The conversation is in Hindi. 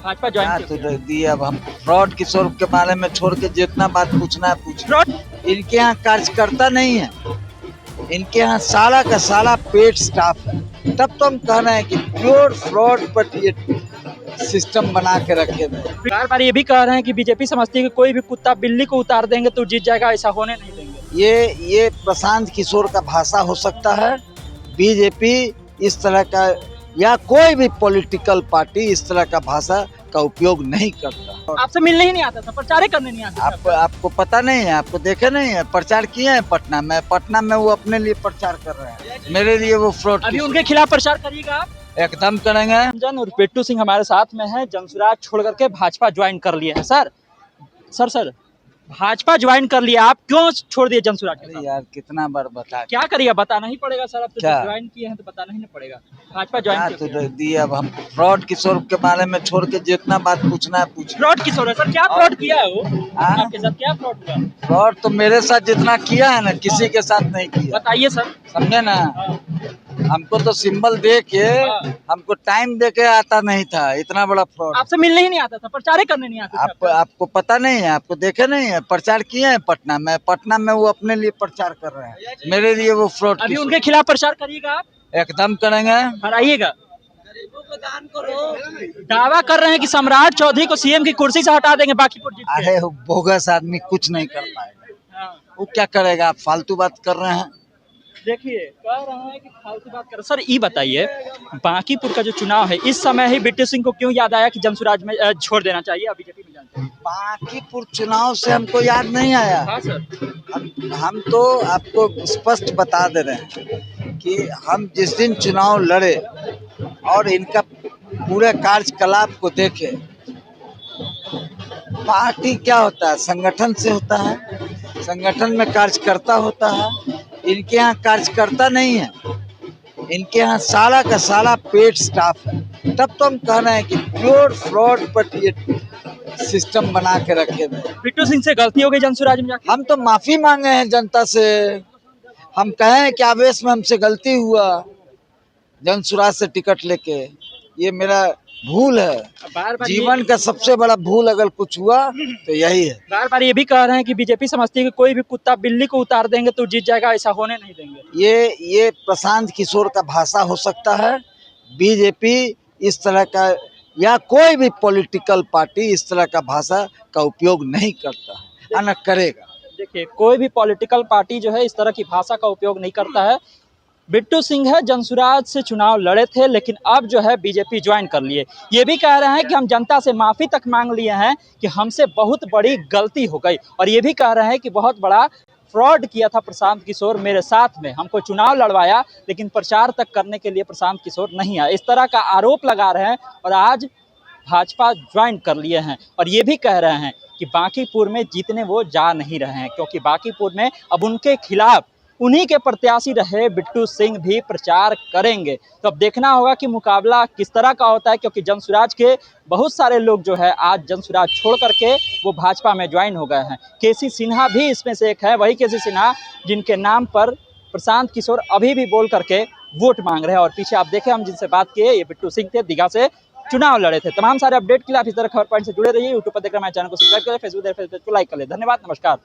भाजपा ज्वाइन क्या क्यों तो किया? रख दी। अब हम फ्रॉड किशोर के बारे में छोड़ के जितना बात पूछना है पूछ। फ्रॉड इनके यहाँ कार्यकर्ता नहीं है, इनके यहाँ सारा का सारा पेड स्टाफ है। तब तो हम कह रहे हैं कि प्योर फ्रॉड पर ये सिस्टम बना के रखे हुए हैं। बार बार ये भी कह रहे हैं कि बीजेपी समझती है कि कोई भी कुत्ता बिल्ली को उतार देंगे तो जीत जाएगा, ऐसा होने नहीं देंगे। ये प्रशांत किशोर का भाषा हो सकता है। बीजेपी इस तरह का या कोई भी पॉलिटिकल पार्टी इस तरह का भाषा का उपयोग नहीं करता। आपसे मिलने ही नहीं आता था, प्रचार ही करने नहीं आता था। आपको पता नहीं है, आपको देखे नहीं है, प्रचार किए हैं पटना में वो अपने लिए प्रचार कर रहे हैं, मेरे लिए वो फ्रॉड। अभी उनके खिलाफ प्रचार करिएगा आप? एकदम करेंगे। रंजन और बिट्टू सिंह हमारे साथ में है। जनसुराज छोड़ करके भाजपा ज्वाइन कर लिए हैं। सर भाजपा ज्वाइन कर लिया, आप क्यों छोड़ दिए जनसुराज के साथ? यार कितना बार बता क्या करिए, बताना ही पड़ेगा सर। अब तो क्या? ज्वाइन किए हैं तो बताना ही ना पड़ेगा। भाजपा ज्वाइन क्या क्यों तो किया? रख दी। अब हम फ्रॉड किशोर के बारे में छोड़ के जितना बात पूछना है पूछ। फ्रॉड किशोर है सर, क्या फ्रॉड किया है वो? हाँ? आपके साथ क्या फ्रॉड हुआ? फ्रॉड तो मेरे साथ जितना किया है ना, किसी के साथ नहीं किया। बताइए सर। समझे ना? हाँ, हमको तो सिंबल दे के, हाँ। हमको टाइम दे के आता नहीं था। इतना बड़ा फ्रॉड। आपसे मिलने ही नहीं आता था, प्रचार ही करने नहीं आता था। आपको पता नहीं है, आपको देखे नहीं है, प्रचार किए हैं पटना में वो अपने लिए प्रचार कर रहे हैं, मेरे लिए वो फ्रॉड। अभी उनके खिलाफ प्रचार करिएगा आप? एकदम करेंगे। हराइएगा। दावा कर रहे हैं कि सम्राट चौधरी को सीएम की कुर्सी से हटा देंगे बाकीपुर जीत के। अरे वो बोगस आदमी कुछ नहीं कर पाएगा। हाँ। वो क्या करेगा? आप फालतू बात कर रहे हैं। देखिए, कह रहे हैं कि फालतू बात कर। सर ये बताइए, बांकीपुर का जो चुनाव है, इस समय ही बिट्टू सिंह को क्यों याद आया कि जनसुराज में छोड़ देना चाहिए? अभी बीजेपी में जाना चाहिए। बांकीपुर चुनाव से हमको याद नहीं आया। हाँ सर। हम तो आपको स्पष्ट बता दे रहे हैं कि हम जिस दिन चुनाव लड़े और इनका पूरे कार्यकलाप को देखे, पार्टी क्या होता है? संगठन से होता है, संगठन में कार्यकर्ता होता है। इनके यहाँ कार्यकर्ता नहीं है, इनके यहाँ सारा का सारा पेड स्टाफ है। तब तो हम कह रहे हैं कि प्योर फ्रॉड पर ये सिस्टम बना के रखे हुए हैं। बिट्टू सिंह से गलती हो गई जनसुराज में जाके। हम तो माफी मांगे हैं जनता से। हम कहें कि आवेश में हमसे गलती हुआ, जनसुराज से टिकट लेके, ये मेरा भूल है। बार बार जीवन का सबसे बड़ा भूल अगर कुछ हुआ तो यही है। बार बार ये भी कह रहे हैं कि बीजेपी समझती है कि कोई भी कुत्ता बिल्ली को उतार देंगे तो जीत जाएगा, ऐसा होने नहीं देंगे। ये प्रशांत किशोर का भाषा हो सकता है। बीजेपी इस तरह का या कोई भी पॉलिटिकल पार्टी इस तरह का भाषा का उपयोग नहीं करता है, न करेगा। देखिए, कोई भी पॉलिटिकल पार्टी जो है इस तरह की भाषा का उपयोग नहीं करता है। बिट्टू सिंह है, जनसुराज से चुनाव लड़े थे, लेकिन अब जो है बीजेपी ज्वाइन कर लिए। ये भी कह रहे हैं कि हम जनता से माफी तक मांग लिए हैं कि हमसे बहुत बड़ी गलती हो गई, और ये भी कह रहे हैं कि बहुत बड़ा फ्रॉड किया था प्रशांत किशोर मेरे साथ में। हमको चुनाव लड़वाया लेकिन प्रचार तक करने के लिए प्रशांत किशोर नहीं आया, इस तरह का आरोप लगा रहे हैं। और आज भाजपा ज्वाइन कर लिए हैं, और ये भी कह रहे हैं कि बांकीपुर में जीतने वो जा नहीं रहे हैं, क्योंकि बांकीपुर में अब उनके खिलाफ उन्हीं के प्रत्याशी रहे बिट्टू सिंह भी प्रचार करेंगे। तो अब देखना होगा कि मुकाबला किस तरह का होता है, क्योंकि जनसुराज के बहुत सारे लोग जो है आज जनसुराज छोड़ करके वो भाजपा में ज्वाइन हो गए हैं। केसी सिन्हा भी इसमें से एक है, वही केसी सिन्हा जिनके नाम पर प्रशांत किशोर अभी भी बोल करके वोट मांग रहे हैं। और पीछे आप देखें, हम जिनसे बात किए, ये बिट्टू सिंह थे, दीघा से चुनाव लड़े थे। तमाम सारे अपडेट के लिए आप इस तरह खबर पॉइंट से जुड़े रहिए। यूट्यूब पर देख रहे हैं, हमारे चैनल को सब्सक्राइब करें, फेसबुक को लाइक कर ले। धन्यवाद, नमस्कार।